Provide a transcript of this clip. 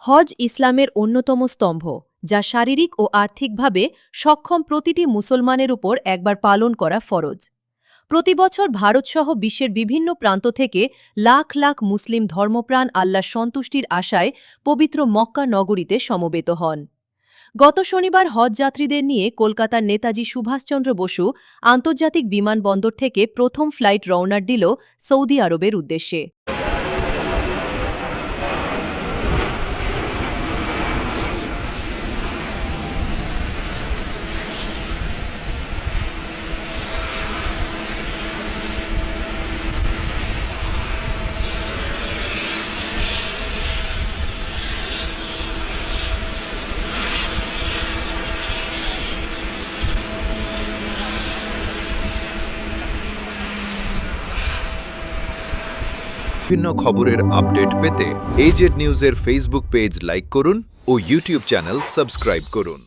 হজ ইসলামের অন্যতম স্তম্ভ, যা শারীরিক ও আর্থিকভাবে সক্ষম প্রতিটি মুসলমানের উপর একবার পালন করা ফরজ। প্রতিবছর ভারতসহ বিশ্বের বিভিন্ন প্রান্ত থেকে লাখ লাখ মুসলিম ধর্মপ্রাণ আল্লাহর সন্তুষ্টির আশায় পবিত্র মক্কা নগরীতে সমবেত হন। গত শনিবার হজ যাত্রীদের নিয়ে কলকাতার নেতাজি সুভাষচন্দ্র বসু আন্তর্জাতিক বিমানবন্দর থেকে প্রথম ফ্লাইট রওনা দিল সৌদি আরবের উদ্দেশ্যে। বিভিন্ন খবরের আপডেট পেতে এজেড নিউজের ফেসবুক পেজ লাইক করুন ও ইউটিউব চ্যানেল সাবস্ক্রাইব করুন।